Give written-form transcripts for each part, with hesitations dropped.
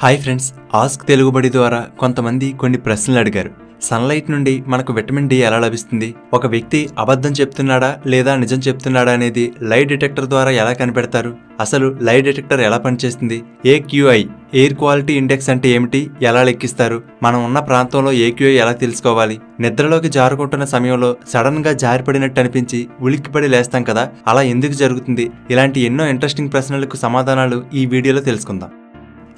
Hi friends, ask తెలుగుబడి ద్వారా కొంతమంది కొన్ని ప్రశ్నలు అడిగారు. సన్లైట్ నుండి మనకు విటమిన్ డి ఎలా లభిస్తుంది, ఒక వ్యక్తి అబద్ధం చెప్తున్నాడా లేదా నిజం చెప్తున్నాడా అనేది లైట్ డిటెక్టర్ ద్వారా ఎలా కనిపెడతారు, అసలు లైట్ డిటెక్టర్ ఎలా పనిచేస్తుంది, ఏక్యూఐ ఎయిర్ క్వాలిటీ ఇండెక్స్ అంటే ఏమిటి, ఎలా లెక్కిస్తారు, మనం ఉన్న ప్రాంతంలో ఏక్యూఐ ఎలా తెలుసుకోవాలి, నిద్రలోకి జారుకుంటున్న సమయంలో సడన్ గా జారిపడినట్టు అనిపించి ఉలిక్కిపడి లేస్తాం కదా, అలా ఎందుకు జరుగుతుంది, ఇలాంటి ఎన్నో ఇంట్రెస్టింగ్ ప్రశ్నలకు సమాధానాలు ఈ వీడియోలో తెలుసుకుందాం.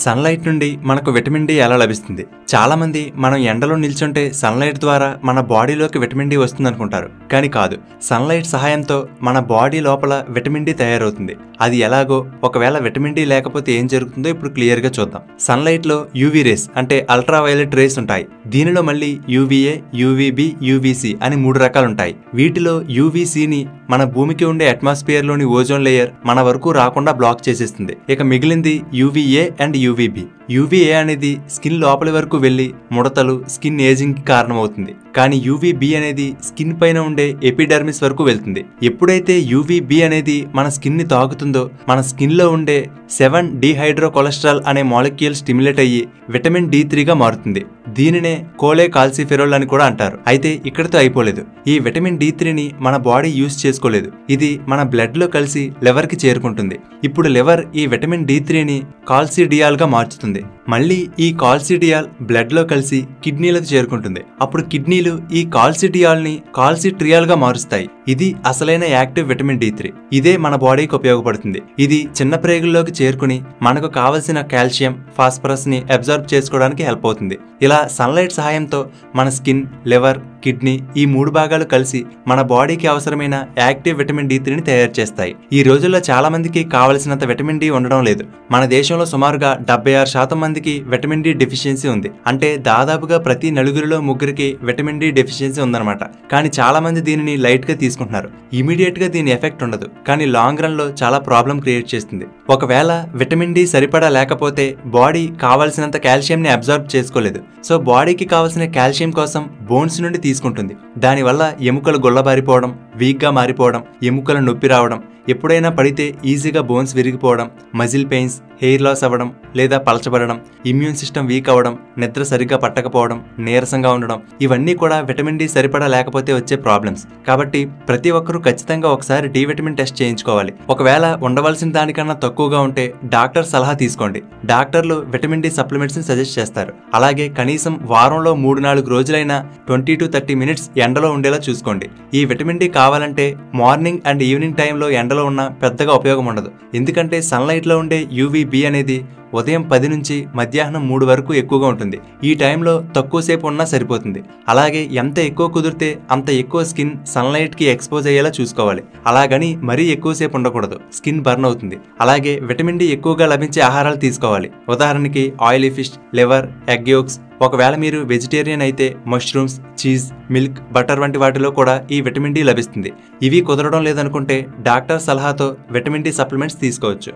సన్లైట్ నుండి మనకు విటమిన్ డి ఎలా లభిస్తుంది? చాలా మంది మనం ఎండలో నిల్చుంటే సన్లైట్ ద్వారా మన బాడీలోకి విటమిన్ డి వస్తుంది అనుకుంటారు, కానీ కాదు. సన్లైట్ సహాయంతో మన బాడీ లోపల విటమిన్ డి తయారవుతుంది. అది ఎలాగో, ఒకవేళ విటమిన్ డి లేకపోతే ఏం జరుగుతుందో ఇప్పుడు క్లియర్ గా చూద్దాం. సన్లైట్ లో యూవీ రేస్ అంటే అల్ట్రా వైలెట్ రేస్ ఉంటాయి. దీనిలో మళ్ళీ యూవీఏ, యూవీబీ, యూవీసీ అని 3 రకాలు ఉంటాయి. వీటిలో యూవీసీని మన భూమికి ఉండే అట్మాస్ఫియర్ లోని ఓజోన్ లేయర్ మన వరకు రాకుండా బ్లాక్ చేసేస్తుంది. ఇక మిగిలింది యూవీఏ అండ్ యూవీబీ. యూవీఏ అనేది స్కిన్ లోపలి వరకు వెళ్లి ముడతలు, స్కిన్ ఏజింగ్ కి కారణమవుతుంది. కానీ యూవీబీ అనేది స్కిన్ పైన ఉండే ఎపిడర్మిస్ వరకు వెళ్తుంది. ఎప్పుడైతే యూవీబీ అనేది మన స్కిన్ ని తాకుతుందో మన స్కిన్ లో ఉండే 7-డీహైడ్రోకొలెస్ట్రాల్ అనే మాలిక్యూల్ స్టిమ్యులేట్ అయ్యి విటమిన్ D3 గా మారుతుంది. దీనినే కోలేకాల్సిఫెరోల్ అని కూడా అంటారు. అయితే ఇక్కడితో అయిపోలేదు. ఈ విటమిన్ D3ని మన బాడీ యూజ్ చేసుకోలేదు. ఇది మన బ్లడ్ లో కలిసి లివర్ కి చేరుకుంటుంది. ఇప్పుడు లివర్ ఈ విటమిన్ D3ని కాల్సిడియాల్ గా మార్చుతుంది. మళ్ళీ ఈ కాల్సిడియాల్ బ్లడ్ లో కలిసి కిడ్నీలకు చేరుకుంటుంది. అప్పుడు కిడ్నీలు ఈ కాల్సిడియాల్ ని కాల్సిట్రియాల్ గా మారుస్తాయి. ఇది అసలైన యాక్టివ్ విటమిన్ D3. ఇదే మన బాడీకి ఉపయోగపడుతుంది. ఇది చిన్న ప్రేగుల్లోకి చేరుకుని మనకు కావలసిన కాల్షియం, ఫాస్ఫరస్ ని అబ్జర్వ్ చేసుకోవడానికి హెల్ప్ అవుతుంది. ఇలా సన్లైట్ సహాయంతో మన స్కిన్, లివర్, కిడ్నీ ఈ 3 భాగాలు కలిసి మన బాడీకి అవసరమైన యాక్టివ్ విటమిన్ D3ని తయారు చేస్తాయి. ఈ రోజుల్లో చాలా మందికి కావలసినంత విటమిన్ డి ఉండడం లేదు. మన దేశంలో సుమారుగా 76% మందికి విటమిన్ డి డెఫిషియన్సీ ఉంది. అంటే దాదాపుగా ప్రతి 4 విటమిన్ డి డెఫిషియన్సీ ఉందన్నమాట. కానీ చాలా మంది దీనిని లైట్ గా తీసుకుంటున్నారు. ఇమీడియట్ గా దీని ఎఫెక్ట్ ఉండదు, కానీ లాంగ్ రన్ లో చాలా ప్రాబ్లం క్రియేట్ చేస్తుంది. ఒకవేళ విటమిన్ డి సరిపడా లేకపోతే బాడీ కావలసినంత కాల్షియం ని అబ్జర్వ్ చేసుకోలేదు. సో బాడీకి కావలసిన కాల్షియం కోసం బోన్స్ నుండి తీసుకుంటుంది. దానివల్ల ఎముకలు గుల్లబారిపోవడం, వీక్ గా మారిపోవడం, ఎముకల నొప్పి రావడం, ఎప్పుడైనా పడితే ఈజీగా బోన్స్ విరిగిపోవడం, మజిల్ పెయిన్స్, హెయిర్ లాస్ అవ్వడం లేదా పలచబడడం, ఇమ్యూన్ సిస్టమ్ వీక్ అవ్వడం, నిద్ర సరిగ్గా పట్టకపోవడం, నీరసంగా ఉండడం, ఇవన్నీ కూడా విటమిన్ డి సరిపడా లేకపోతే వచ్చే ప్రాబ్లమ్స్. కాబట్టి ప్రతి ఒక్కరూ ఖచ్చితంగా ఒకసారి డి విటమిన్ టెస్ట్ చేయించుకోవాలి. ఒకవేళ ఉండవలసిన దానికన్నా తక్కువగా ఉంటే డాక్టర్ సలహా తీసుకోండి. డాక్టర్లు విటమిన్ డి సప్లిమెంట్స్ ని సజెస్ట్ చేస్తారు. అలాగే కనీసం వారంలో 3-4 రోజులైనా 20 to 30 minutes ఎండలో ఉండేలా చూసుకోండి. ఈ విటమిన్ డి కావాలంటే మార్నింగ్ అండ్ ఈవినింగ్ టైంలో ఎండలో ఉన్న పెద్దగా ఉపయోగం ఉండదు. ఎందుకంటే సన్లైట్ లో ఉండే యూవీబీ అనేది ఉదయం 10 నుంచి మధ్యాహ్నం 3 వరకు ఎక్కువగా ఉంటుంది. ఈ టైంలో తక్కువసేపు ఉన్నా సరిపోతుంది. అలాగే ఎంత ఎక్కువ కుదిరితే అంత ఎక్కువ స్కిన్ సన్లైట్ కి ఎక్స్పోజ్ అయ్యేలా చూసుకోవాలి. అలాగని మరీ ఎక్కువసేపు ఉండకూడదు, స్కిన్ బర్న్ అవుతుంది. అలాగే విటమిన్ డి ఎక్కువగా లభించే ఆహారాలు తీసుకోవాలి. ఉదాహరణకి oily fish, liver, egg yolks. ఒకవేళ మీరు వెజిటేరియన్ అయితే మష్రూమ్స్, చీజ్, మిల్క్, బటర్ వంటి వాటిలో కూడా ఈ విటమిన్ డి లభిస్తుంది. ఇవి కుదరడం లేదనుకుంటే డాక్టర్ సలహాతో విటమిన్ డి సప్లిమెంట్స్ తీసుకోవచ్చు.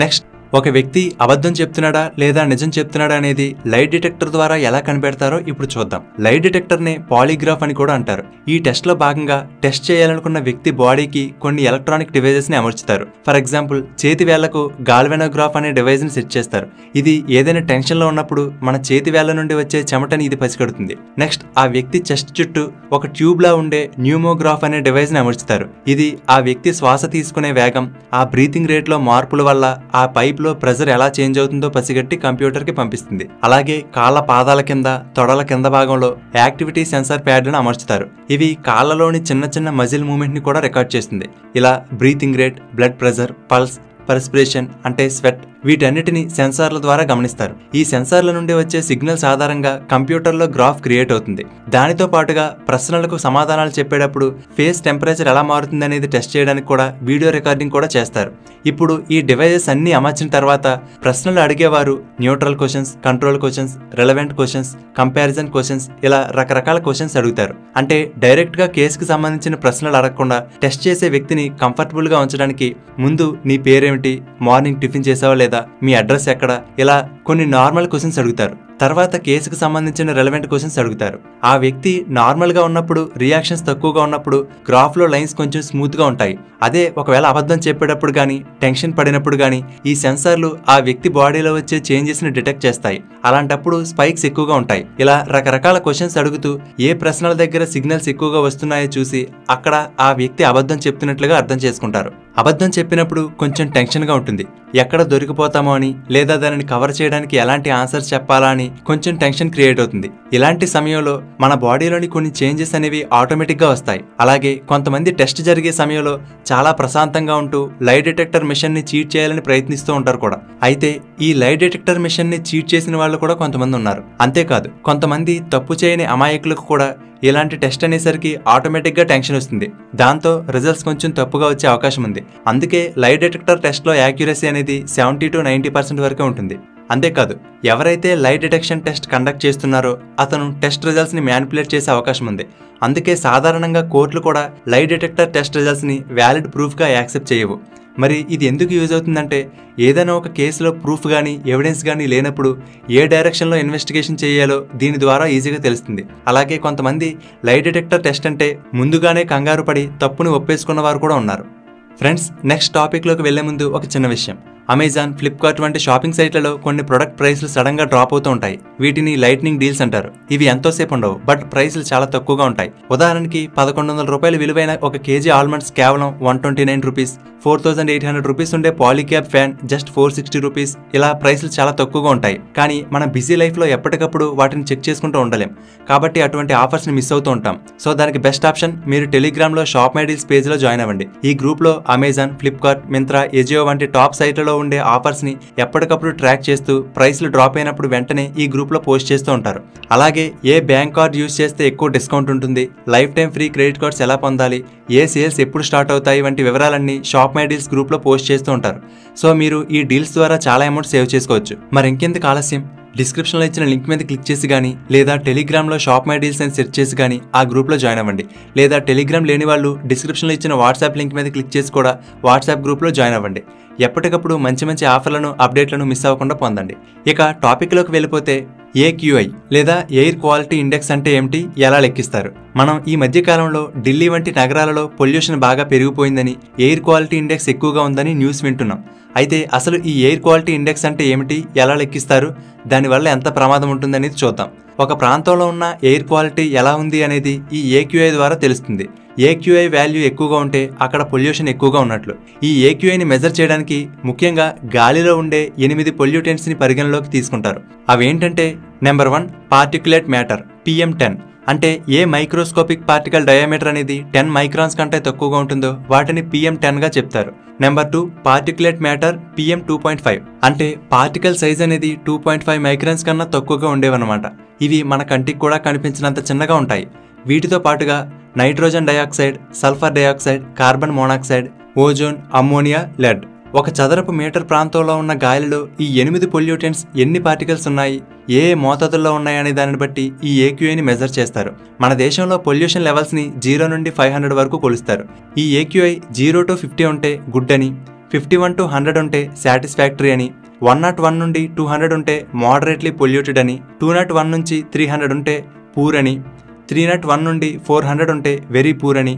నెక్స్ట్, ఒక వ్యక్తి అబద్ధం చెప్తున్నాడా లేదా నిజం చెప్తున్నాడా అనేది లైట్ డిటెక్టర్ ద్వారా ఎలా కనిపెడతారో ఇప్పుడు చూద్దాం. లైట్ డిటెక్టర్ నే పాలిగ్రాఫ్ అని కూడా అంటారు. ఈ టెస్ట్ లో భాగంగా టెస్ట్ చేయాలనుకున్న వ్యక్తి బాడీకి కొన్ని ఎలక్ట్రానిక్ డివైజెస్ ని అమర్చుతారు. ఫర్ ఎగ్జాంపుల్, చేతి వేళ్లకు గాల్వెనోగ్రాఫ్ అనే డివైస్ ని సెట్ చేస్తారు. ఇది ఏదైనా టెన్షన్ లో ఉన్నప్పుడు మన చేతి వేళ్ల నుండి వచ్చే చెమటని ఇది పసిగడుతుంది. నెక్స్ట్, ఆ వ్యక్తి చెస్ట్ చుట్టూ ఒక ట్యూబ్ లా ఉండే న్యూమోగ్రాఫ్ అనే డివైస్ ని అమర్చుతారు. ఇది ఆ వ్యక్తి శ్వాస తీసుకునే వేగం, ఆ బ్రీతింగ్ రేట్ లో మార్పుల వల్ల ఆ పైప్ లో ప్రెజర్ ఎలా చేంజ్ అవుతుందో పసిగట్టి కంప్యూటర్ కి పంపిస్తుంది. అలాగే కాళ్ళ పాదాల కింద, తొడల కింద భాగంలో యాక్టివిటీ సెన్సార్ ప్యాడ్ ను అమర్చుతారు. ఇవి కాళ్ళలోని చిన్న చిన్న మజిల్ మూవ్మెంట్ ని కూడా రికార్డ్ చేస్తుంది. ఇలా breathing rate, blood pressure, pulse, perspiration అంటే స్వెట్, వీటన్నిటిని సెన్సార్ల ద్వారా గమనిస్తారు. ఈ సెన్సార్ల నుండి వచ్చే సిగ్నల్స్ ఆధారంగా కంప్యూటర్లో గ్రాఫ్ క్రియేట్ అవుతుంది. దానితో పాటుగా ప్రశ్నలకు సమాధానాలు చెప్పేటప్పుడు ఫేస్ టెంపరేచర్ ఎలా మారుతుంది అనేది టెస్ట్ చేయడానికి కూడా వీడియో రికార్డింగ్ కూడా చేస్తారు. ఇప్పుడు ఈ డివైజెస్ అన్ని అమర్చిన తర్వాత ప్రశ్నలు అడిగేవారు neutral questions, control questions, relevant questions, comparison questions, ఇలా రకరకాల క్వశ్చన్స్ అడుగుతారు. అంటే డైరెక్ట్ గా కేసుకు సంబంధించిన ప్రశ్నలు అడగకుండా టెస్ట్ చేసే వ్యక్తిని కంఫర్టబుల్ గా ఉంచడానికి ముందు నీ పేరేమిటి, మార్నింగ్ టిఫిన్ చేసావా లేదా, మీ అడ్రస్ ఎక్కడ, ఇలా కొన్ని నార్మల్ క్వశ్చన్స్ అడుగుతారు. తర్వాత కేసుకు సంబంధించిన రెలవెంట్ క్వశ్చన్స్ అడుగుతారు. ఆ వ్యక్తి నార్మల్గా ఉన్నప్పుడు, రియాక్షన్స్ తక్కువగా ఉన్నప్పుడు గ్రాఫ్లో లైన్స్ కొంచెం స్మూత్గా ఉంటాయి. అదే ఒకవేళ అబద్ధం చెప్పేటప్పుడు కానీ, టెన్షన్ పడినప్పుడు కానీ ఈ సెన్సార్లు ఆ వ్యక్తి బాడీలో వచ్చే చేంజెస్ని డిటెక్ట్ చేస్తాయి. అలాంటప్పుడు స్పైక్స్ ఎక్కువగా ఉంటాయి. ఇలా రకరకాల క్వశ్చన్స్ అడుగుతూ ఏ ప్రశ్నల దగ్గర సిగ్నల్స్ ఎక్కువగా వస్తున్నాయో చూసి అక్కడ ఆ వ్యక్తి అబద్ధం చెప్తున్నట్లుగా అర్థం చేసుకుంటారు. అబద్ధం చెప్పినప్పుడు కొంచెం టెన్షన్గా ఉంటుంది. ఎక్కడ దొరికిపోతామో అని, లేదా దానిని కవర్ చేయడానికి ఎలాంటి ఆన్సర్స్ చెప్పాలా అని కొంచెం టెన్షన్ క్రియేట్ అవుతుంది. ఇలాంటి సమయంలో మన బాడీలోని కొన్ని చేంజెస్ అనేవి ఆటోమేటిక్గా వస్తాయి. అలాగే కొంతమంది టెస్ట్ జరిగే సమయంలో చాలా ప్రశాంతంగా ఉంటూ లై డిటెక్టర్ మిషన్ ని చీట్ చేయాలని ప్రయత్నిస్తూ ఉంటారు కూడా. అయితే ఈ లై డిటెక్టర్ మిషన్ ని చీట్ చేసిన వాళ్ళు కూడా కొంతమంది ఉన్నారు. అంతేకాదు కొంతమంది తప్పు చేయని అమాయకులకు కూడా ఇలాంటి టెస్ట్ అనేసరికి ఆటోమేటిక్గా టెన్షన్ వస్తుంది. దాంతో రిజల్ట్స్ కొంచెం తప్పుగా వచ్చే అవకాశం ఉంది. అందుకే లై డిటెక్టర్ టెస్ట్లో యాక్యురసీ అనేది 70 to 90% వరకే ఉంటుంది. అంతేకాదు ఎవరైతే లై డిటెక్షన్ టెస్ట్ కండక్ట్ చేస్తున్నారో అతను టెస్ట్ రిజల్ట్స్ని మ్యానిపులేట్ చేసే అవకాశం ఉంది. అందుకే సాధారణంగా కోర్టులు కూడా లై డిటెక్టర్ టెస్ట్ రిజల్ట్స్ని వ్యాలిడ్ ప్రూఫ్గా యాక్సెప్ట్ చేయవు. మరి ఇది ఎందుకు యూజ్ అవుతుందంటే ఏదైనా ఒక కేసులో ప్రూఫ్ కానీ, ఎవిడెన్స్ కానీ లేనప్పుడు ఏ డైరెక్షన్లో ఇన్వెస్టిగేషన్ చేయాలో దీని ద్వారా ఈజీగా తెలుస్తుంది. అలాగే కొంతమంది లై డిటెక్టర్ టెస్ట్ అంటే ముందుగానే కంగారు పడి తప్పుని ఒప్పేసుకున్న వారు కూడా ఉన్నారు. ఫ్రెండ్స్, నెక్స్ట్ టాపిక్లోకి వెళ్లే ముందు ఒక చిన్న విషయం. అమెజాన్, ఫ్లిప్కార్ట్ వంటి షాపింగ్ సైట్లలో కొన్ని ప్రొడక్ట్ ప్రైస్లు సడన్గా డ్రాప్ అవుతూ ఉంటాయి. వీటిని లైట్నింగ్ డీల్స్ అంటారు. ఇవి ఎంతోసేపు ఉండవు, బట్ ప్రైస్లు చాలా తక్కువగా ఉంటాయి. ఉదాహరణకి 1100 రూపాయలు విలువైన ఒక కేజీ ఆల్మండ్స్ కేవలం 129 రూపీస్, 4800 రూపీస్ ఉండే పాలీక్యాబ్ ఫ్యాన్ జస్ట్ 460 రూపీస్. ఇలా ప్రైస్లు చాలా తక్కువగా ఉంటాయి. కానీ మన బిజీ లైఫ్లో ఎప్పటికప్పుడు వాటిని చెక్ చేసుకుంటూ ఉండలేం. కాబట్టి అటువంటి ఆఫర్స్ని మిస్ అవుతూ ఉంటాం. సో దానికి బెస్ట్ ఆప్షన్ మీరు టెలిగ్రామ్లో షాప్ మై డీల్స్ పేజ్లో జాయిన్ అవ్వండి. ఈ గ్రూప్లో అమెజాన్, ఫ్లిప్కార్ట్, మింత్రా, ఎజియో వంటి టాప్ సైట్లలో ఉండే ఆఫర్స్ ని ఎప్పటికప్పుడు ట్రాక్ చేస్తూ ప్రైస్లు డ్రాప్ అయినప్పుడు వెంటనే ఈ గ్రూప్ లో పోస్ట్ చేస్తూ ఉంటారు. అలాగే ఏ బ్యాంక్ కార్డ్ యూజ్ చేస్తే ఎక్కువ డిస్కౌంట్ ఉంటుంది, life time free credit cards ఎలా పొందాలి, ఏ సేల్స్ ఎప్పుడు స్టార్ట్ అవుతాయి వంటి వివరాలన్నీ షాప్ మై డీల్స్ గ్రూప్ లో పోస్ట్ చేస్తూ ఉంటారు. సో మీరు ఈ డీల్స్ ద్వారా చాలా అమౌంట్ సేవ్ చేసుకోవచ్చు. మరి ఇంకెందుకు ఆలస్యం, డిస్క్రిప్షన్లో ఇచ్చిన లింక్ మీద క్లిక్ చేసి కానీ, లేదా టెలిగ్రామ్లో షాప్ మై డీల్స్ అని సెర్చ్ చేసి కానీ ఆ గ్రూప్లో జాయిన్ అవ్వండి. లేదా టెలిగ్రామ్ లేని వాళ్ళు డిస్క్రిప్షన్లో ఇచ్చిన వాట్సాప్ లింక్ మీద క్లిక్ చేసి కూడా వాట్సాప్ గ్రూప్లో జాయిన్ అవ్వండి. ఎప్పటికప్పుడు మంచి మంచి ఆఫర్లను, అప్డేట్లను మిస్ అవ్వకుండా పొందండి. ఇక టాపిక్లోకి వెళ్ళిపోతే AQI లేదా ఎయిర్ క్వాలిటీ ఇండెక్స్ అంటే ఏమిటి, ఎలా లెక్కిస్తారు? మనం ఈ మధ్య కాలంలో ఢిల్లీ వంటి నగరాలలో పొల్యూషన్ బాగా పెరిగిపోయిందని, ఎయిర్ క్వాలిటీ ఇండెక్స్ ఎక్కువగా ఉందని న్యూస్ వింటున్నాం. అయితే అసలు ఈ ఎయిర్ క్వాలిటీ ఇండెక్స్ అంటే ఏమిటి, ఎలా లెక్కిస్తారు, దానివల్ల ఎంత ప్రమాదం ఉంటుందనేది చూద్దాం. ఒక ప్రాంతంలో ఉన్న ఎయిర్ క్వాలిటీ ఎలా ఉంది అనేది ఈ AQI ద్వారా తెలుస్తుంది. AQI వాల్యూ ఎక్కువగా ఉంటే అక్కడ పొల్యూషన్ ఎక్కువగా ఉన్నట్లు. ఈ AQIని మెజర్ చేయడానికి ముఖ్యంగా గాలిలో ఉండే 8 పొల్యూటెంట్స్ని పరిగణలోకి తీసుకుంటారు. అవేంటంటే నెంబర్ 1 పార్టిక్యులేట్ మ్యాటర్ PM10. అంటే ఏ మైక్రోస్కోపిక్ పార్టికల్ డయామీటర్ అనేది 10 మైక్రాన్స్ కంటే తక్కువగా ఉంటుందో వాటిని PM10 గా చెప్తారు. Number 2 particulate matter PM2.5. అంటే పార్టికల్ సైజ్ అనేది 2.5 మైక్రాన్స్ కన్నా తక్కువగా ఉండేవన్నమాట. ఇవి మన కంటికి కూడా కనిపించినంత చిన్నగా ఉంటాయి. వీటితో పాటుగా nitrogen dioxide, sulphur dioxide, carbon monoxide, ozone, ammonia, lead. ఒక చదరపు మీటర్ ప్రాంతంలో ఉన్న గాలిలో ఈ 8 పొల్యూటెంట్స్ ఎన్ని పార్టికల్స్ ఉన్నాయి, ఏ మోతాదుల్లో ఉన్నాయనే దానిని బట్టి ఈ AQIని మెజర్ చేస్తారు. మన దేశంలో పొల్యూషన్ లెవెల్స్ని 0 నుండి 500 వరకు కొలుస్తారు. ఈ AQI 0 to 50 ఉంటే గుడ్ అని, 51 to 100 ఉంటే సాటిస్ఫాక్టరీ అని, 101 నుండి 200 ఉంటే మోడరేట్లీ పొల్యూటెడ్ అని, 201 నుంచి 300 ఉంటే పూర్ అని, 301 నుండి 400 ఉంటే వెరీ పూర్ అని,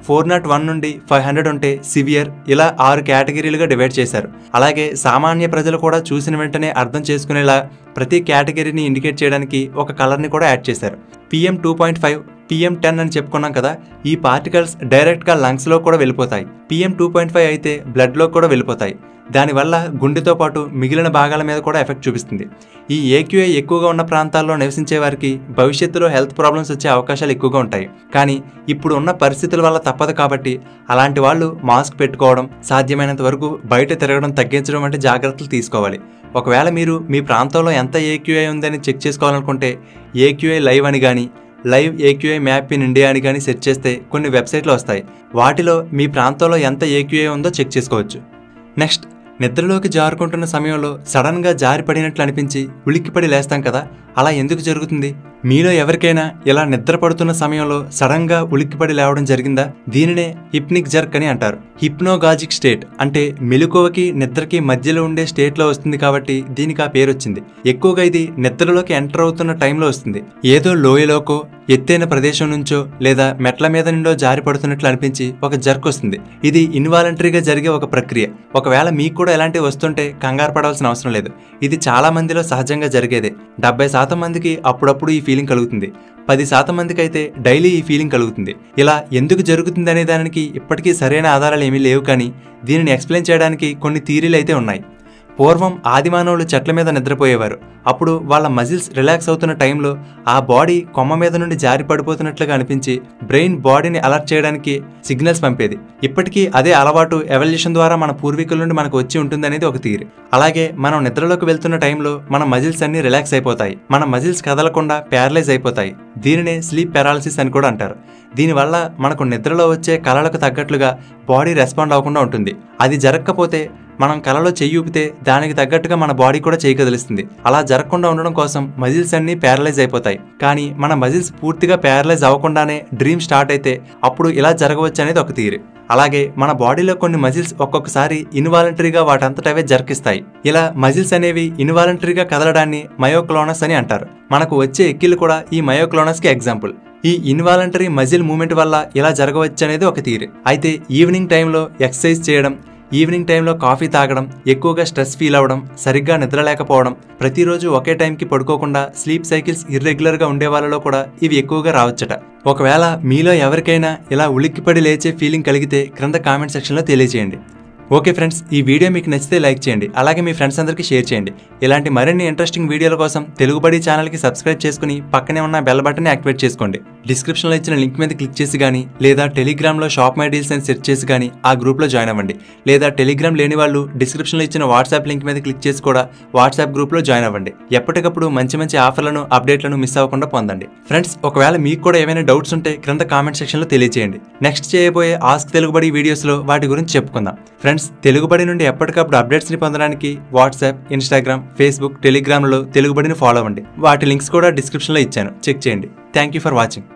401 నుండి 500 ఉంటే సివియర్. ఇలా 6 కేటగిరీలుగా డివైడ్ చేశారు. అలాగే సామాన్య ప్రజలు కూడా చూసిన వెంటనే అర్థం చేసుకునేలా ప్రతి కేటగిరీని ఇండికేట్ చేయడానికి ఒక కలర్ని కూడా యాడ్ చేశారు. PM2.5, PM10 అని చెప్పుకున్నాం కదా, ఈ పార్టికల్స్ డైరెక్ట్గా లంగ్స్లో కూడా వెళ్ళిపోతాయి. PM2.5 అయితే బ్లడ్లో కూడా వెళ్ళిపోతాయి. దానివల్ల గుండెతో పాటు మిగిలిన భాగాల మీద కూడా ఎఫెక్ట్ చూపిస్తుంది. ఈ AQI ఎక్కువగా ఉన్న ప్రాంతాల్లో నివసించే వారికి భవిష్యత్తులో హెల్త్ ప్రాబ్లమ్స్ వచ్చే అవకాశాలు ఎక్కువగా ఉంటాయి. కానీ ఇప్పుడు ఉన్న పరిస్థితుల వల్ల తప్పదు కాబట్టి అలాంటి వాళ్ళు మాస్క్ పెట్టుకోవడం, సాధ్యమైనంత వరకు బయట తిరగడం తగ్గించడం వంటి జాగ్రత్తలు తీసుకోవాలి. ఒకవేళ మీరు మీ ప్రాంతంలో ఎంత AQI ఉందని చెక్ చేసుకోవాలనుకుంటే AQI లైవ్ అని కానీ, live AQI map in India అని కానీ సెర్చ్ చేస్తే కొన్ని వెబ్సైట్లు వస్తాయి. వాటిలో మీ ప్రాంతంలో ఎంత AQI ఉందో చెక్ చేసుకోవచ్చు. నెక్స్ట్ నిద్రలోకి జారుకుంటున్న సమయంలో సడన్ గా జారి పడినట్లు అనిపించి ఉలిక్కిపడి లేస్తాం కదా, అలా ఎందుకు జరుగుతుంది? మీలో ఎవరికైనా ఇలా నిద్ర పడుతున్న సమయంలో సడన్ గా ఉలిక్కిపడి లేవడం జరిగిందా? దీనినే హిప్నిక్ జర్క్ అని అంటారు. హిప్నోగాజిక్ స్టేట్ అంటే మెలకువకి నిద్రకి మధ్యలో ఉండే స్టేట్ లో వస్తుంది కాబట్టి దీనికి ఆ పేరు వచ్చింది. ఎక్కువగా ఇది నిద్రలోకి ఎంటర్ అవుతున్న టైంలో వస్తుంది. ఏదో లోయలోకో ఎత్తైన ప్రదేశం నుంచో లేదా మెట్ల మీద నుండో జారి పడుతున్నట్లు అనిపించి ఒక జర్క్ వస్తుంది. ఇది ఇన్వాలంటరీగా జరిగే ఒక ప్రక్రియ. ఒకవేళ మీకు కూడా ఎలాంటివి వస్తుంటే కంగారు పడాల్సిన అవసరం లేదు. ఇది చాలా మందిలో సహజంగా జరిగేదే. 70% మందికి అప్పుడప్పుడు ఈ ఫీలింగ్ కలుగుతుంది. 10% మందికి అయితే డైలీ ఈ ఫీలింగ్ కలుగుతుంది. ఇలా ఎందుకు జరుగుతుంది అనే దానికి ఇప్పటికీ సరైన ఆధారాలు ఏమీ లేవు, కానీ దీనిని ఎక్స్ప్లెయిన్ చేయడానికి కొన్ని థియరీలు అయితే ఉన్నాయి. పూర్వం ఆదిమానవులు చెట్ల మీద నిద్రపోయేవారు. అప్పుడు వాళ్ళ మజిల్స్ రిలాక్స్ అవుతున్న టైంలో ఆ బాడీ కొమ్మ మీద నుండి జారి పడిపోతున్నట్లుగా అనిపించి బ్రెయిన్ బాడీని అలర్ట్ చేయడానికి సిగ్నల్స్ పంపేది. ఇప్పటికీ అదే అలవాటు ఎవల్యూషన్ ద్వారా మన పూర్వీకుల నుండి మనకు వచ్చి ఉంటుందనేది ఒక థియరీ. అలాగే మనం నిద్రలోకి వెళ్తున్న టైంలో మన మజిల్స్ అన్ని రిలాక్స్ అయిపోతాయి. మన మజిల్స్ కదలకుండా ప్యారలైజ్ అయిపోతాయి. దీనినే స్లీప్ పారాలిసిస్ అని కూడా అంటారు. దీనివల్ల మనకు నిద్రలో వచ్చే కలలకు తగ్గట్లుగా బాడీ రెస్పాండ్ అవ్వకుండా ఉంటుంది. అది జరగకపోతే మనం కలలో చెయ్యి ఊపితే దానికి తగ్గట్టుగా మన బాడీ కూడా చెయ్యి కదిలిస్తుంది. అలా జరగకుండా ఉండడం కోసం మజిల్స్ అన్ని ప్యారలైజ్ అయిపోతాయి. కానీ మన మజిల్స్ పూర్తిగా ప్యారలైజ్ అవ్వకుండానే డ్రీమ్ స్టార్ట్ అయితే అప్పుడు ఇలా జరగవచ్చు అనేది ఒక థియరీ. అలాగే మన బాడీలో కొన్ని మజిల్స్ ఒక్కొక్కసారి ఇన్వాలంటరీగా వాటంతటవే జర్కిస్తాయి. ఇలా మజిల్స్ అనేవి ఇన్వాలంటరీగా కదలడాన్ని మయోక్లోనస్ అని అంటారు. మనకు వచ్చే ఎక్కిళ్ళు కూడా ఈ మయోక్లోనస్ కి ఎగ్జాంపుల్. ఈ ఇన్వాలంటరీ మజిల్ మూమెంట్ వల్ల ఇలా జరగవచ్చు అనేది ఒక థియరీ. అయితే ఈవినింగ్ టైంలో ఎక్సర్సైజ్ చేయడం, ఈవినింగ్ టైంలో కాఫీ తాగడం, ఎక్కువగా స్ట్రెస్ ఫీల్ అవ్వడం, సరిగ్గా నిద్ర లేకపోవడం, ప్రతిరోజు ఒకే టైంకి పడుకోకుండా స్లీప్ సైకిల్స్ ఇర్రెగ్యులర్గా ఉండే వాళ్ళలో కూడా ఇవి ఎక్కువగా రావచ్చట. ఒకవేళ మీలో ఎవరికైనా ఇలా ఉలిక్కిపడి లేచే ఫీలింగ్ కలిగితే క్రింద కామెంట్ సెక్షన్లో తెలియజేయండి. ఓకే ఫ్రెండ్స్, ఈ వీడియో మీకు నచ్చితే లైక్ చేయండి. అలాగే మీ ఫ్రెండ్స్ అందరికీ షేర్ చేయండి. ఇలాంటి మరిన్ని ఇంట్రెస్టింగ్ వీడియోల కోసం తెలుగుబడి ఛానల్కి సబ్స్క్రైబ్ చేసుకుని పక్కనే ఉన్న బెల్ బటన్ని యాక్టివేట్ చేసుకోండి. డిస్క్రిప్షన్లో ఇచ్చిన లింక్ మీద క్లిక్ చేసి కానీ, లేదా టెలిగ్రామ్లో షాప్ మై డీల్స్ అని సెర్చ్ చేసి కానీ ఆ గ్రూప్లో జాయిన్ అవ్వండి. లేదా టెలిగ్రామ్ లేని వాళ్ళు డిస్క్రిప్షన్లో ఇచ్చిన వాట్సాప్ లింక్ మీద క్లిక్ చేసి కూడా వాట్సాప్ గ్రూప్లో జాయిన్ అవ్వండి. ఎప్పటికప్పుడు మంచి మంచి ఆఫర్లను, అప్డేట్లను మిస్ అవ్వకుండా పొందండి. ఫ్రెండ్స్, ఒకవేళ మీకు కూడా ఏమైనా డౌట్స్ ఉంటే క్రింద కామెంట్ సెక్షన్లో తెలియజేయండి. నెక్స్ట్ చేయబోయే ఆస్క్ తెలుగుబడి వీడియోస్లో వాటి గురించి చెప్పుకుందాం. ఫ్రెండ్స్, తెలుగుబడి నుండి ఎప్పటికప్పుడు అప్డేట్స్ని పొందడానికి వాట్సాప్, ఇన్స్టాగ్రామ్, ఫేస్బుక్, టెలిగ్రామ్లో తెలుగుబడిని ఫాలో అవ్వండి. వాటి లింక్స్ కూడా డిస్క్రిప్షన్లో ఇచ్చాను, చెక్ చేయండి. Thank you for watching.